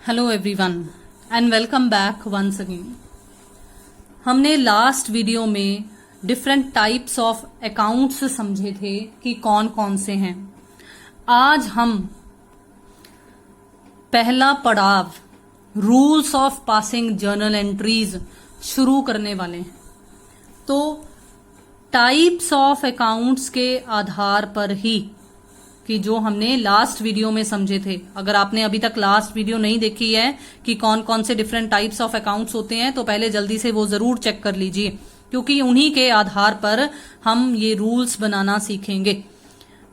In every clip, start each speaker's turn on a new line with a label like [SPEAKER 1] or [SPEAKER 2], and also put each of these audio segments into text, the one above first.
[SPEAKER 1] Hello everyone and welcome back once again. हमने last video में different types of accounts समझे थे कि कौन कौन से हैं। आज हम पहला पड़ाव rules of passing journal entries शुरू करने वाले हैं। तो टाइप्स ऑफ अकाउंट्स के आधार पर ही कि जो हमने लास्ट वीडियो में समझे थे, अगर आपने अभी तक लास्ट वीडियो नहीं देखी है कि कौन कौन से डिफरेंट टाइप्स ऑफ अकाउंट्स होते हैं, तो पहले जल्दी से वो जरूर चेक कर लीजिए, क्योंकि उन्हीं के आधार पर हम ये रूल्स बनाना सीखेंगे।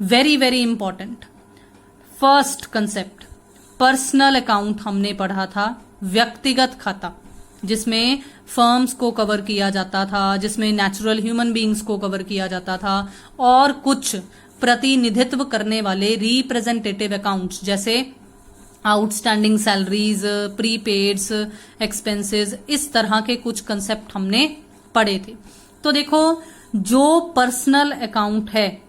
[SPEAKER 1] Very very important first concept, personal account हमने पढ़ा था, व्यक्तिगत खाता, जिसमें फर्म्स को कवर किया जाता था, जिसमें नेचुरल ह्यूमन बीइंग्स को कवर किया जाता था, और कुछ प्रतिनिधित्व करने वाले रिप्रेजेंटेटिव अकाउंट्स जैसे आउटस्टैंडिंग सैलरीज, प्रीपेड्स, एक्सपेंसेस, इस तरह के कुछ कंसेप्ट हमने पढ़े थे। तो देखो, जो पर्सनल अकाउंट है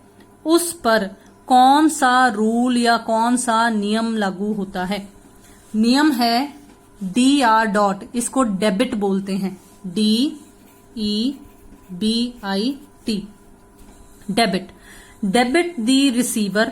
[SPEAKER 1] उस पर कौन सा रूल या कौन सा नियम लागू होता है। नियम है DR डॉट, इसको डेबिट बोलते हैं, DEBIT, डेबिट। डेबिट दी रिसीवर,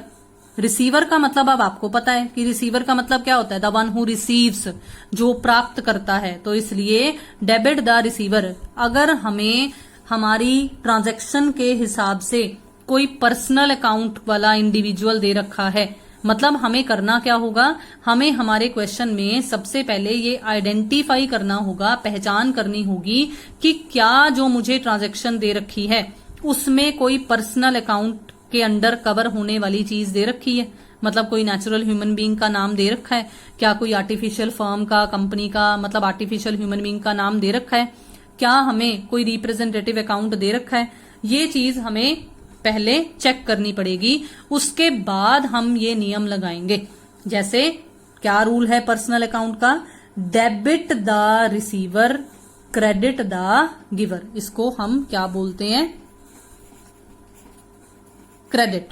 [SPEAKER 1] रिसीवर का मतलब अब आपको पता है कि रिसीवर का मतलब क्या होता है, द वन हु रिसीव्स, जो प्राप्त करता है। तो इसलिए डेबिट द रिसीवर। अगर हमें हमारी ट्रांजैक्शन के हिसाब से कोई पर्सनल अकाउंट वाला इंडिविजुअल दे रखा है, मतलब हमें करना क्या होगा, हमें हमारे क्वेश्चन में सबसे पहले ये आइडेंटिफाई करना होगा, पहचान करनी होगी कि क्या जो मुझे ट्रांजैक्शन दे रखी है उसमें कोई पर्सनल अकाउंट के अंडर कवर होने वाली चीज दे रखी है। मतलब कोई नेचुरल ह्यूमन बीइंग का नाम दे रखा है क्या, कोई आर्टिफिशियल फर्म का, कंपनी का, मतलब आर्टिफिशियल ह्यूमन बीइंग का नाम दे रखा है क्या, हमें कोई रिप्रेजेंटेटिव अकाउंट दे रखा है, ये चीज हमें पहले चेक करनी पड़ेगी। उसके बाद हम ये नियम लगाएंगे। जैसे क्या रूल है पर्सनल अकाउंट का, debit the receiver, credit the giver. इसको हम क्या बोलते हैं, credit.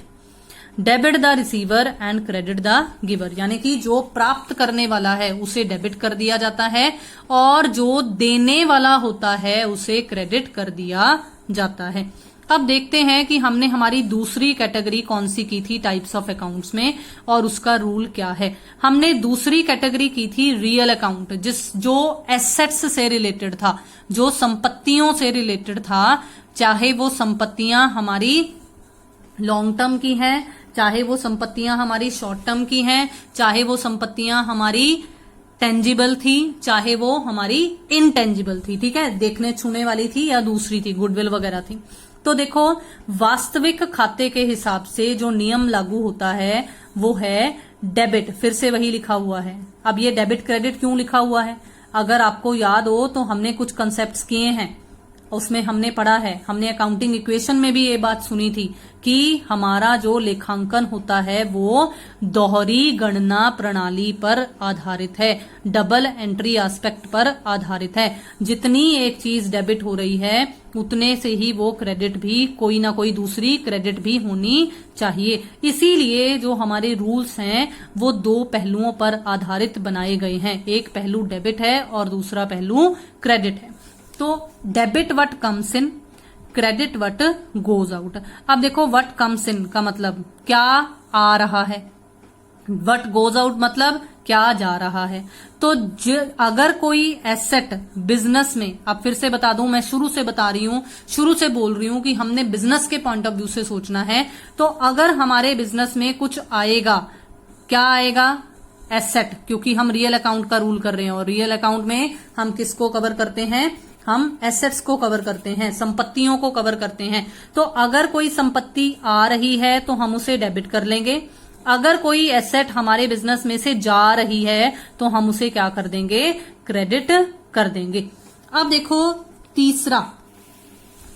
[SPEAKER 1] Debit the receiver and credit the giver, यानी कि जो प्राप्त करने वाला है उसे डेबिट कर दिया जाता है और जो देने वाला होता है उसे क्रेडिट कर दिया जाता है। अब देखते हैं कि हमने हमारी दूसरी कैटेगरी कौन सी की थी टाइप्स ऑफ अकाउंट्स में, और उसका रूल क्या है। हमने दूसरी कैटेगरी की थी रियल अकाउंट, जो एसेट्स से रिलेटेड था, जो संपत्तियों से रिलेटेड था, चाहे वो संपत्तियां हमारी लॉन्ग टर्म की हैं, चाहे वो संपत्तियां हमारी शॉर्ट टर्म की हैं, चाहे वो संपत्तियां हमारी टेंजिबल थी, चाहे वो हमारी इनटेंजिबल थी, ठीक है, देखने छूने वाली थी या दूसरी थी, गुडविल वगैरह थी। तो देखो, वास्तविक खाते के हिसाब से जो नियम लागू होता है वो है डेबिट। फिर से वही लिखा हुआ है। अब ये डेबिट क्रेडिट क्यों लिखा हुआ है, अगर आपको याद हो तो हमने कुछ कंसेप्ट्स किए हैं, उसमें हमने पढ़ा है, हमने अकाउंटिंग इक्वेशन में भी ये बात सुनी थी कि हमारा जो लेखांकन होता है वो दोहरी गणना प्रणाली पर आधारित है, डबल एंट्री एस्पेक्ट पर आधारित है। जितनी एक चीज डेबिट हो रही है उतने से ही वो क्रेडिट भी, कोई ना कोई दूसरी क्रेडिट भी होनी चाहिए। इसीलिए जो हमारे रूल्स हैं वो दो पहलुओं पर आधारित बनाए गए हैं, एक पहलू डेबिट है और दूसरा पहलू क्रेडिट है। तो debit what comes in, credit what goes out. अब देखो, व्हाट कम्स इन का मतलब क्या आ रहा है, व्हाट गोज आउट मतलब क्या जा रहा है। तो अगर कोई एसेट बिजनेस में, अब फिर से बता दूं, मैं शुरू से बता रही हूं, शुरू से बोल रही हूं कि हमने बिजनेस के पॉइंट ऑफ व्यू से सोचना है। तो अगर हमारे बिजनेस में कुछ आएगा, क्या आएगा, एसेट, क्योंकि हम रियल अकाउंट का रूल कर रहे हैं और रियल अकाउंट में हम किसको कवर करते हैं, हम एसेट्स को कवर करते हैं, संपत्तियों को कवर करते हैं। तो अगर कोई संपत्ति आ रही है तो हम उसे डेबिट कर लेंगे, अगर कोई एसेट हमारे बिजनेस में से जा रही है तो हम उसे क्या कर देंगे, क्रेडिट कर देंगे। अब देखो तीसरा,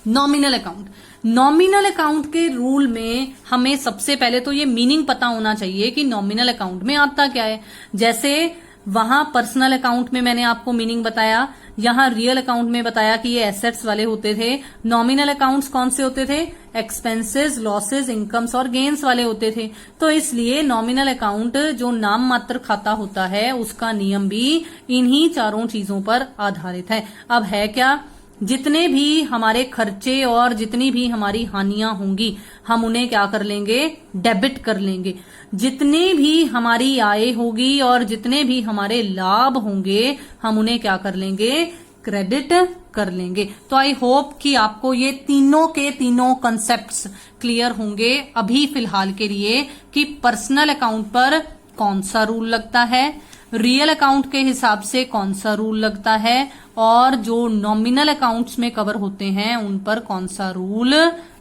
[SPEAKER 1] नॉमिनल अकाउंट। नॉमिनल अकाउंट के रूल में हमें सबसे पहले तो ये मीनिंग पता होना चाहिए कि नॉमिनल अकाउंट में आता क्या है। जैसे वहां पर्सनल अकाउंट में मैंने आपको मीनिंग बताया यहाँ रियल अकाउंट में बताया कि ये एसेट्स वाले होते थे। नॉमिनल अकाउंट्स कौन से होते थे? एक्सपेंसेस, लॉसेस, इनकम्स और गेन्स वाले होते थे। तो इसलिए नॉमिनल अकाउंट जो नाम मात्र खाता होता है उसका नियम भी इन्हीं चारों चीजों पर आधारित है। अब है क्या? जितने भी हमारे खर्चे और जितनी भी हमारी हानियां होंगी हम उन्हें क्या कर लेंगे? डेबिट कर लेंगे। जितनी भी हमारी आय होगी और जितने भी हमारे लाभ होंगे हम उन्हें क्या कर लेंगे? क्रेडिट कर लेंगे। तो आई होप कि आपको ये तीनों के तीनों कंसेप्ट्स क्लियर होंगे अभी फिलहाल के लिए कि पर्सनल अकाउंट पर कौन सा रूल लगता है, रियल अकाउंट के हिसाब से कौन सा रूल लगता है और जो नॉमिनल अकाउंट्स में कवर होते हैं उन पर कौन सा रूल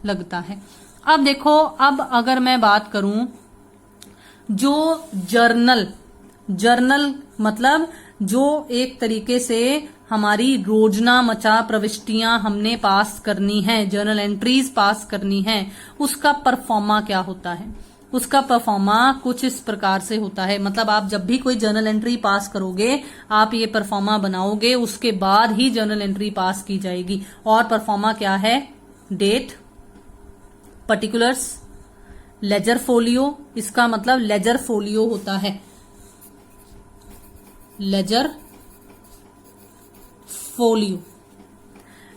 [SPEAKER 1] लगता है। अब देखो, अब अगर मैं बात करूं जो जर्नल मतलब जो एक तरीके से हमारी रोजना मचा प्रविष्टियां हमने पास करनी है, जर्नल एंट्रीज पास करनी है, उसका परफॉर्मा क्या होता है? उसका परफॉर्मा कुछ इस प्रकार से होता है। मतलब आप जब भी कोई जर्नल एंट्री पास करोगे आप ये परफॉर्मा बनाओगे, उसके बाद ही जर्नल एंट्री पास की जाएगी। और परफॉर्मा क्या है? Date, particulars, ledger folio. इसका मतलब लेजर फोलियो होता है, लेजर फोलियो,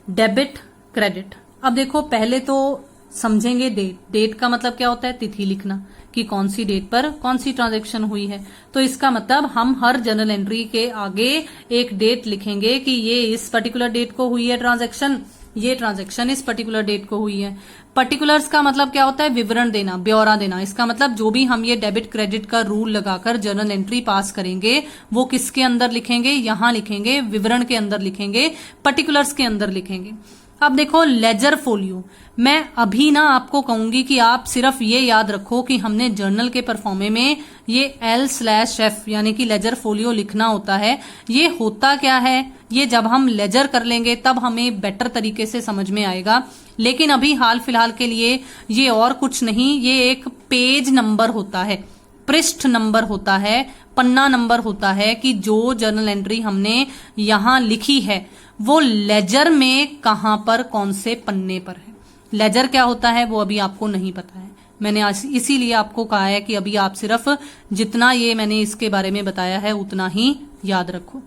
[SPEAKER 1] डेबिट, क्रेडिट। अब देखो पहले तो समझेंगे डेट। डेट का मतलब क्या होता है? तिथि लिखना कि कौन सी डेट पर कौन सी ट्रांजैक्शन हुई है। तो इसका मतलब हम हर जर्नल एंट्री के आगे एक डेट लिखेंगे कि ये इस पर्टिकुलर डेट को हुई है ट्रांजैक्शन, ये ट्रांजैक्शन इस पर्टिकुलर डेट को हुई है। पर्टिकुलर्स का मतलब क्या होता है? विवरण देना, ब्यौरा देना। इसका मतलब जो भी हम ये डेबिट क्रेडिट का रूल लगाकर जर्नल एंट्री पास करेंगे वो किसके अंदर लिखेंगे? यहां लिखेंगे, विवरण के अंदर लिखेंगे, पर्टिकुलर्स के अंदर लिखेंगे। अब देखो लेजर फोलियो, मैं अभी ना आपको कहूंगी कि आप सिर्फ ये याद रखो कि हमने जर्नल के परफॉर्मे में ये L/F यानी कि लेजर फोलियो लिखना होता है। ये होता क्या है? ये जब हम लेजर कर लेंगे तब हमें बेटर तरीके से समझ में आएगा। लेकिन अभी हाल फिलहाल के लिए ये और कुछ नहीं, ये एक पेज नंबर होता है, पृष्ठ नंबर होता है, पन्ना नंबर होता है कि जो जर्नल एंट्री हमने यहां लिखी है वो लेजर में कहां पर, कौन से पन्ने पर है। लेजर क्या होता है वो अभी आपको नहीं पता है। मैंने इसीलिए आपको कहा है कि अभी आप सिर्फ जितना ये मैंने इसके बारे में बताया है उतना ही याद रखो।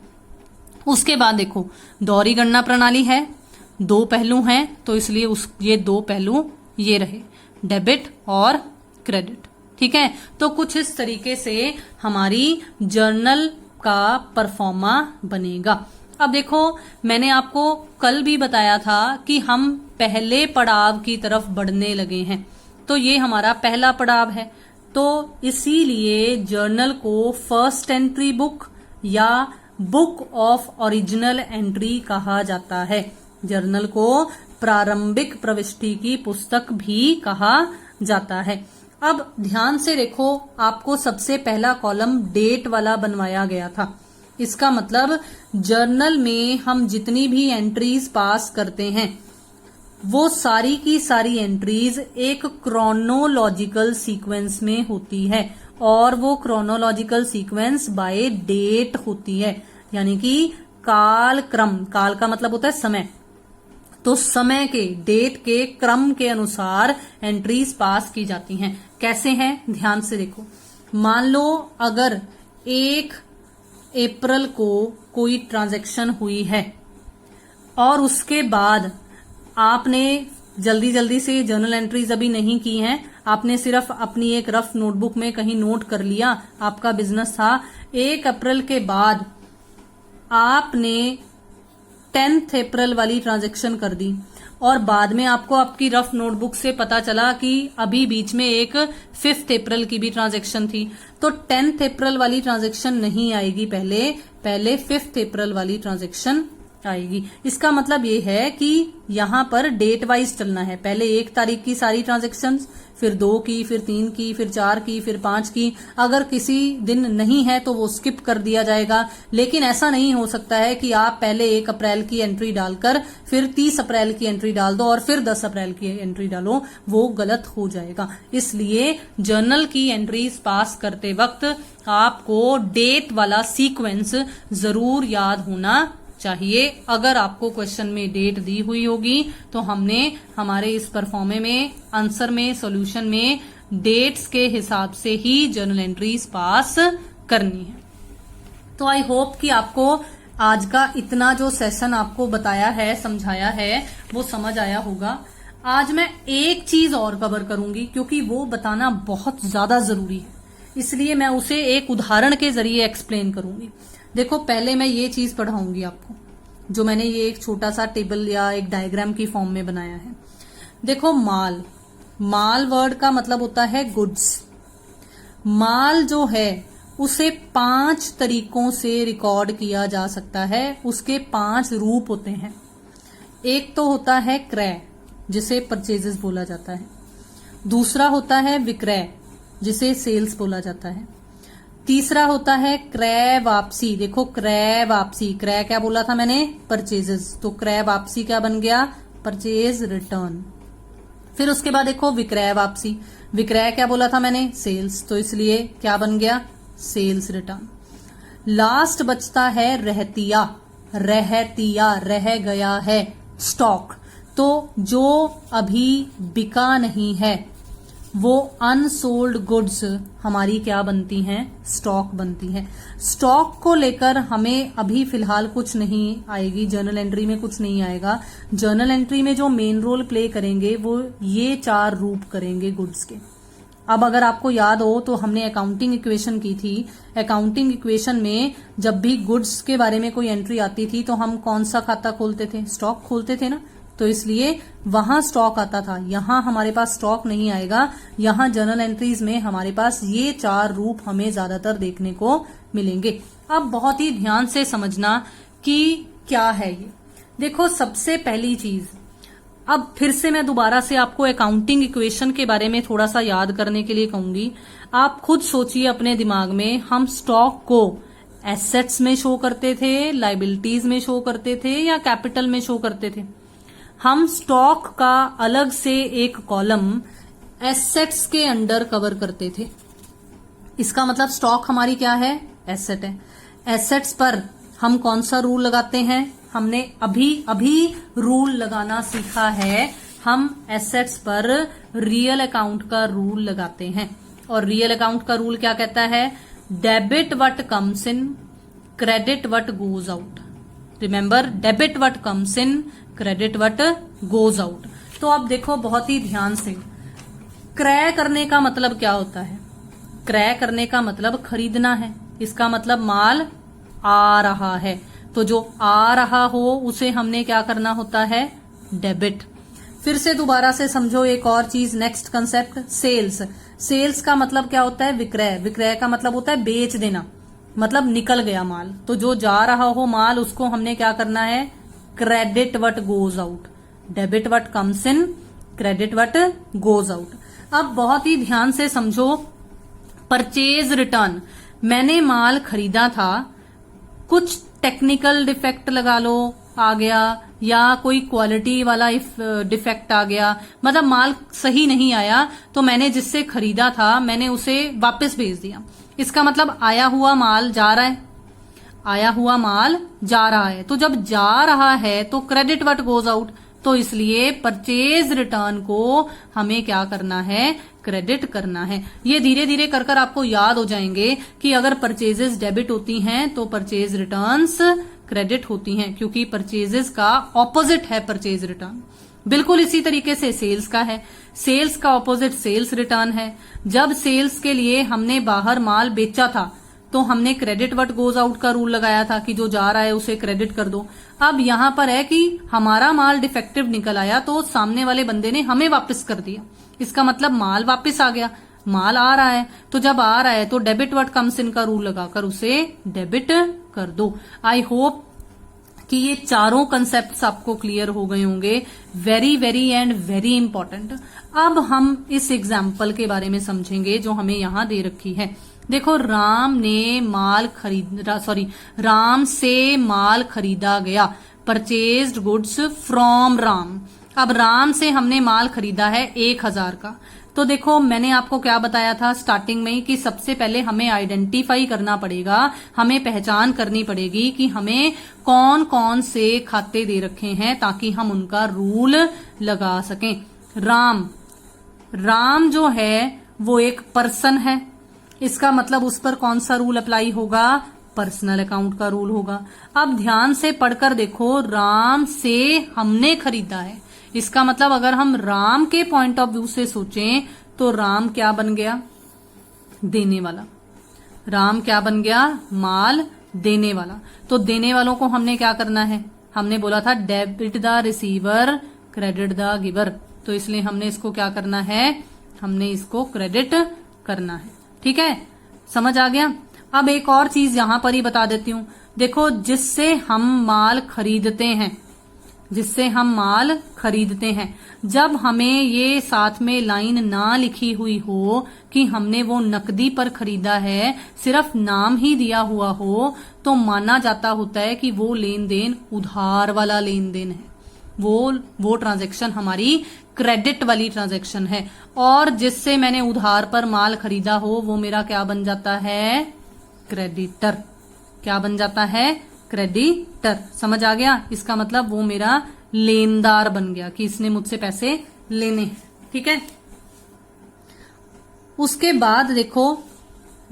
[SPEAKER 1] उसके बाद देखो दोहरी गणना प्रणाली है, दो पहलू हैं तो इसलिए ये दो पहलू ये रहे, डेबिट और क्रेडिट। ठीक है, तो कुछ इस तरीके से हमारी जर्नल का परफॉर्मा बनेगा। अब देखो मैंने आपको कल भी बताया था कि हम पहले पड़ाव की तरफ बढ़ने लगे हैं, तो ये हमारा पहला पड़ाव है। तो इसीलिए जर्नल को फर्स्ट एंट्री बुक या बुक ऑफ ओरिजिनल एंट्री कहा जाता है। जर्नल को प्रारंभिक प्रविष्टि की पुस्तक भी कहा जाता है। अब ध्यान से देखो, आपको सबसे पहला कॉलम डेट वाला बनवाया गया था। इसका मतलब जर्नल में हम जितनी भी एंट्रीज पास करते हैं वो सारी की सारी एंट्रीज एक क्रोनोलॉजिकल सीक्वेंस में होती है और वो क्रोनोलॉजिकल सीक्वेंस बाय डेट होती है, यानी कि काल क्रम। काल का मतलब होता है समय, तो समय के, डेट के क्रम के अनुसार एंट्रीज पास की जाती हैं। कैसे हैं? ध्यान से देखो। मान लो अगर 1 अप्रैल को कोई ट्रांजैक्शन हुई है और उसके बाद आपने जल्दी जल्दी से जर्नल एंट्रीज अभी नहीं की हैं, आपने सिर्फ अपनी एक रफ नोटबुक में कहीं नोट कर लिया, आपका बिजनेस था। 1 अप्रैल के बाद आपने 10 अप्रैल वाली ट्रांजैक्शन कर दी और बाद में आपको आपकी रफ नोटबुक से पता चला कि अभी बीच में एक 5 अप्रैल की भी ट्रांजैक्शन थी, तो 10 अप्रैल वाली ट्रांजैक्शन नहीं आएगी, पहले 5 अप्रैल वाली ट्रांजैक्शन आएगी। इसका मतलब ये है कि यहां पर डेट वाइज चलना है। पहले 1 तारीख की सारी ट्रांजैक्शंस, फिर 2 की, फिर 3 की, फिर 4 की, फिर 5 की। अगर किसी दिन नहीं है तो वो स्किप कर दिया जाएगा। लेकिन ऐसा नहीं हो सकता है कि आप पहले 1 अप्रैल की एंट्री डालकर फिर 30 अप्रैल की एंट्री डाल दो और फिर 10 अप्रैल की एंट्री डालो, वो गलत हो जाएगा। इसलिए जर्नल की एंट्रीज पास करते वक्त आपको डेट वाला सीक्वेंस जरूर याद होना चाहिए। अगर आपको क्वेश्चन में डेट दी हुई होगी तो हमने हमारे इस परफॉर्मे में आंसर में सॉल्यूशन में डेट्स के हिसाब से ही जर्नल एंट्रीज पास करनी है। तो आई होप कि आपको आज का इतना जो सेशन आपको बताया है, समझाया है, वो समझ आया होगा। आज मैं एक चीज और कवर करूंगी क्योंकि वो बताना बहुत ज्यादा जरूरी है, इसलिए मैं उसे एक उदाहरण के जरिए एक्सप्लेन करूंगी। देखो, पहले मैं ये चीज पढ़ाऊंगी आपको, जो मैंने ये एक छोटा सा टेबल या एक डायग्राम की फॉर्म में बनाया है। देखो, माल वर्ड का मतलब होता है गुड्स। माल जो है उसे 5 तरीकों से रिकॉर्ड किया जा सकता है, उसके 5 रूप होते हैं। एक तो होता है क्रय, जिसे परचेजेस बोला जाता है। दूसरा होता है विक्रय, जिसे सेल्स बोला जाता है। तीसरा होता है क्रय वापसी। देखो, क्रय वापसी, क्रय क्या बोला था मैंने? परचेजेस। तो क्रय वापसी क्या बन गया? Purchase return. फिर उसके बाद देखो विक्रय वापसी, विक्रय क्या बोला था मैंने? सेल्स। तो इसलिए क्या बन गया? Sales return. लास्ट बचता है रहतिया, रह गया है, स्टॉक। तो जो अभी बिका नहीं है वो अनसोल्ड गुड्स हमारी क्या बनती हैं? स्टॉक बनती है। स्टॉक को लेकर हमें अभी फिलहाल कुछ नहीं आएगी, जर्नल एंट्री में कुछ नहीं आएगा। जर्नल एंट्री में जो मेन रोल प्ले करेंगे वो ये 4 रूप करेंगे गुड्स के। अब अगर आपको याद हो तो हमने अकाउंटिंग इक्वेशन की थी। अकाउंटिंग इक्वेशन में जब भी गुड्स के बारे में कोई एंट्री आती थी तो हम कौन सा खाता खोलते थे? स्टॉक खोलते थे ना। तो इसलिए वहां स्टॉक आता था, यहां हमारे पास स्टॉक नहीं आएगा। यहां जर्नल एंट्रीज में हमारे पास ये 4 रूप हमें ज्यादातर देखने को मिलेंगे। अब बहुत ही ध्यान से समझना कि क्या है ये। देखो, सबसे पहली चीज, अब फिर से मैं दोबारा से आपको अकाउंटिंग इक्वेशन के बारे में थोड़ा सा याद करने के लिए कहूंगी। आप खुद सोचिए अपने दिमाग में, हम स्टॉक को एसेट्स में शो करते थे, लाइबिलिटीज में शो करते थे या कैपिटल में शो करते थे? हम स्टॉक का अलग से एक कॉलम एसेट्स के अंडर कवर करते थे। इसका मतलब स्टॉक हमारी क्या है? एसेट है। एसेट्स पर हम कौन सा रूल लगाते हैं? हमने अभी रूल लगाना सीखा है। हम एसेट्स पर रियल अकाउंट का रूल लगाते हैं। और रियल अकाउंट का रूल क्या कहता है? Debit what comes in, credit what goes out. Remember, debit what comes in, credit what goes out. तो अब देखो बहुत ही ध्यान से, क्रय करने का मतलब क्या होता है? क्रय करने का मतलब खरीदना है। इसका मतलब माल आ रहा है, तो जो आ रहा हो उसे हमने क्या करना होता है? डेबिट। फिर से दोबारा से समझो एक और चीज, नेक्स्ट कंसेप्ट, सेल्स। सेल्स का मतलब क्या होता है? विक्रय। विक्रय का मतलब होता है बेच देना, मतलब निकल गया माल। तो जो जा रहा हो माल, उसको हमने क्या करना है? Credit what goes out. Debit what comes in, credit what goes out. अब बहुत ही ध्यान से समझो, परचेज रिटर्न। मैंने माल खरीदा था, कुछ टेक्निकल डिफेक्ट लगा लो आ गया, या कोई क्वालिटी वाला डिफेक्ट आ गया, मतलब माल सही नहीं आया, तो मैंने जिससे खरीदा था मैंने उसे वापस भेज दिया। इसका मतलब आया हुआ माल जा रहा है, आया हुआ माल जा रहा है। तो जब जा रहा है तो क्रेडिट व्हाट गोज आउट। तो इसलिए परचेज रिटर्न को हमें क्या करना है? क्रेडिट करना है। ये धीरे धीरे कर कर आपको याद हो जाएंगे कि अगर परचेजेस डेबिट होती हैं तो परचेज रिटर्न्स क्रेडिट होती हैं, क्योंकि परचेजेस का ऑपोजिट है परचेज रिटर्न। बिल्कुल इसी तरीके से सेल्स का है, सेल्स का ऑपोजिट सेल्स रिटर्न है। जब सेल्स के लिए हमने बाहर माल बेचा था तो हमने क्रेडिट व्हाट गोज आउट का रूल लगाया था कि जो जा रहा है उसे क्रेडिट कर दो। अब यहां पर है कि हमारा माल डिफेक्टिव निकल आया तो सामने वाले बंदे ने हमें वापस कर दिया। इसका मतलब माल वापस आ गया, माल आ रहा है। तो जब आ रहा है तो डेबिट व्हाट कम्स इन का रूल लगाकर उसे डेबिट कर दो। आई होप कि ये चारों कंसेप्ट्स आपको क्लियर हो गए होंगे। Very very and very important. अब हम इस एग्जाम्पल के बारे में समझेंगे जो हमें यहां दे रखी है। देखो, राम से माल खरीदा गया, परचेज्ड गुड्स फ्रॉम राम। अब राम से हमने माल खरीदा है 1000 का, तो देखो मैंने आपको क्या बताया था स्टार्टिंग में ही कि सबसे पहले हमें आइडेंटिफाई करना पड़ेगा, हमें पहचान करनी पड़ेगी कि हमें कौन कौन से खाते दे रखे हैं ताकि हम उनका रूल लगा सकें। राम जो है वो एक पर्सन है, इसका मतलब उस पर कौन सा रूल अप्लाई होगा, पर्सनल अकाउंट का रूल होगा। अब ध्यान से पढ़कर देखो, राम से हमने खरीदा है, इसका मतलब अगर हम राम के पॉइंट ऑफ व्यू से सोचें तो राम क्या बन गया, देने वाला। राम क्या बन गया, माल देने वाला। तो देने वालों को हमने क्या करना है, हमने बोला था debit the receiver credit the giver, तो इसलिए हमने इसको क्या करना है, हमने इसको क्रेडिट करना है। ठीक है, समझ आ गया। अब एक और चीज यहां पर ही बता देती हूं, देखो जिससे हम माल खरीदते हैं, जिससे हम माल खरीदते हैं, जब हमें ये साथ में लाइन ना लिखी हुई हो कि हमने वो नकदी पर खरीदा है, सिर्फ नाम ही दिया हुआ हो, तो माना जाता होता है कि वो लेन देन उधार वाला लेन देन है, वो ट्रांजैक्शन हमारी क्रेडिट वाली ट्रांजैक्शन है। और जिससे मैंने उधार पर माल खरीदा हो वो मेरा क्या बन जाता है, क्रेडिटर। क्या बन जाता है, क्रेडिटर। समझ आ गया, इसका मतलब वो मेरा लेनदार बन गया कि इसने मुझसे पैसे लेने हैं। ठीक है, उसके बाद देखो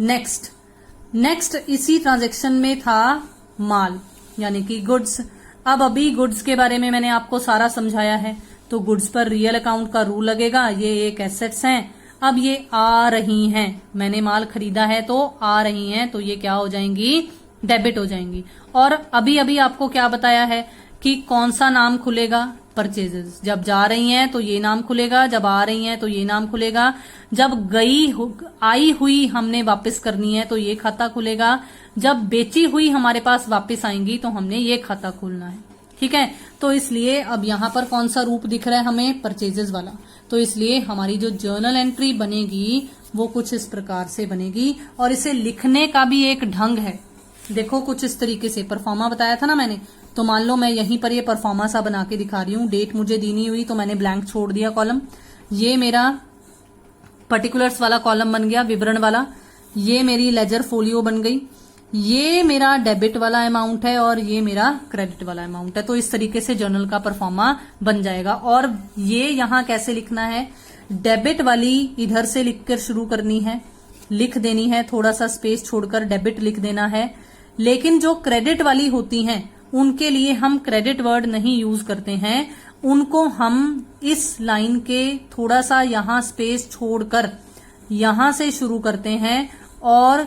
[SPEAKER 1] नेक्स्ट इसी ट्रांजैक्शन में था माल यानी कि गुड्स। अब अभी गुड्स के बारे में मैंने आपको सारा समझाया है, तो गुड्स पर रियल अकाउंट का रूल लगेगा। ये एक एसेट्स हैं, अब ये आ रही हैं, मैंने माल खरीदा है तो आ रही हैं, तो ये क्या हो जाएंगी, डेबिट हो जाएंगी। और अभी अभी आपको क्या बताया है कि कौन सा नाम खुलेगा, परचेजेस। जब जा रही हैं तो ये नाम खुलेगा, जब आ रही हैं तो ये नाम खुलेगा, जब आई हुई हमने वापस करनी है तो ये खाता खुलेगा, जब बेची हुई हमारे पास वापस आएंगी तो हमने ये खाता खोलना है। ठीक है, तो इसलिए अब यहां पर कौन सा रूप दिख रहा है हमें, परचेजेस वाला। तो इसलिए हमारी जो जर्नल एंट्री बनेगी वो कुछ इस प्रकार से बनेगी। और इसे लिखने का भी एक ढंग है, देखो कुछ इस तरीके से। परफॉर्मा बताया था ना मैंने, तो मान लो मैं यहीं पर ये परफॉर्मा सा बना के दिखा रही हूँ। डेट मुझे दी नहीं हुई तो मैंने ब्लैंक छोड़ दिया कॉलम, ये मेरा पर्टिकुलर्स वाला कॉलम बन गया, विवरण वाला। ये मेरी लेजर फोलियो बन गई, ये मेरा डेबिट वाला अमाउंट है और ये मेरा क्रेडिट वाला अमाउंट है। तो इस तरीके से जर्नल का परफॉर्मा बन जाएगा। और ये यहां कैसे लिखना है, डेबिट वाली इधर से लिखकर शुरू करनी है, लिख देनी है, थोड़ा सा स्पेस छोड़कर डेबिट लिख देना है। लेकिन जो क्रेडिट वाली होती हैं उनके लिए हम क्रेडिट वर्ड नहीं यूज करते हैं, उनको हम इस लाइन के थोड़ा सा यहां स्पेस छोड़कर यहां से शुरू करते हैं और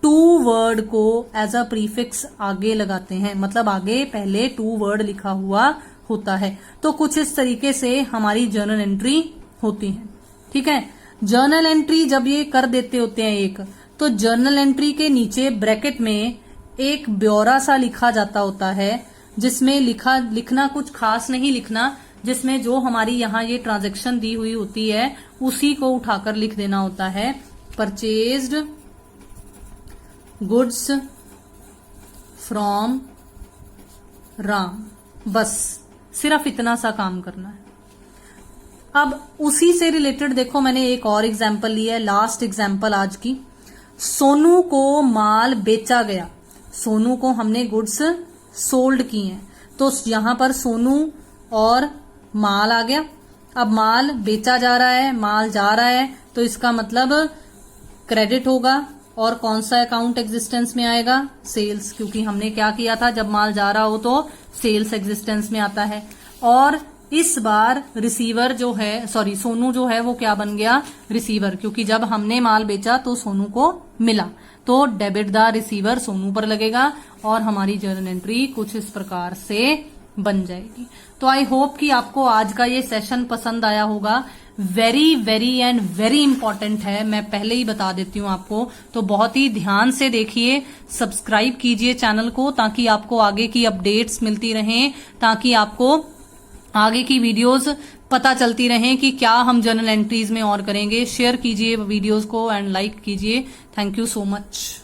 [SPEAKER 1] टू वर्ड को एज अ प्रीफिक्स आगे लगाते हैं, मतलब आगे पहले टू वर्ड लिखा हुआ होता है। तो कुछ इस तरीके से हमारी जर्नल एंट्री होती है। ठीक है, जर्नल एंट्री जब ये कर देते होते हैं एक, तो जर्नल एंट्री के नीचे ब्रैकेट में एक ब्यौरा सा लिखा जाता होता है, जिसमें लिखना कुछ खास नहीं लिखना, जिसमें जो हमारी यहाँ ये ट्रांजैक्शन दी हुई होती है उसी को उठाकर लिख देना होता है, परचेज्ड गुड्स फ्रॉम राम। बस सिर्फ इतना सा काम करना है। अब उसी से रिलेटेड देखो मैंने एक और एग्जाम्पल लिया है, लास्ट एग्जाम्पल आज की। सोनू को माल बेचा गया, सोनू को हमने गुड्स सोल्ड किए हैं, तो यहां पर सोनू और माल आ गया। अब माल बेचा जा रहा है, माल जा रहा है, तो इसका मतलब क्रेडिट होगा। और कौन सा अकाउंट एग्जिस्टेंस में आएगा, सेल्स, क्योंकि हमने क्या किया था, जब माल जा रहा हो तो सेल्स एग्जिस्टेंस में आता है। और इस बार रिसीवर जो है, सॉरी सोनू जो है वो क्या बन गया, रिसीवर, क्योंकि जब हमने माल बेचा तो सोनू को मिला, तो डेबिट द रिसीवर सोनू पर लगेगा और हमारी जर्नल एंट्री कुछ इस प्रकार से बन जाएगी। तो आई होप कि आपको आज का ये सेशन पसंद आया होगा। Very very and very important है, मैं पहले ही बता देती हूँ आपको, तो बहुत ही ध्यान से देखिए, सब्सक्राइब कीजिए चैनल को ताकि आपको आगे की अपडेट्स मिलती रहें, ताकि आपको आगे की वीडियोस पता चलती रहें कि क्या हम जर्नल एंट्रीज में और करेंगे। शेयर कीजिए वीडियोस को एंड लाइक कीजिए। Thank you so much.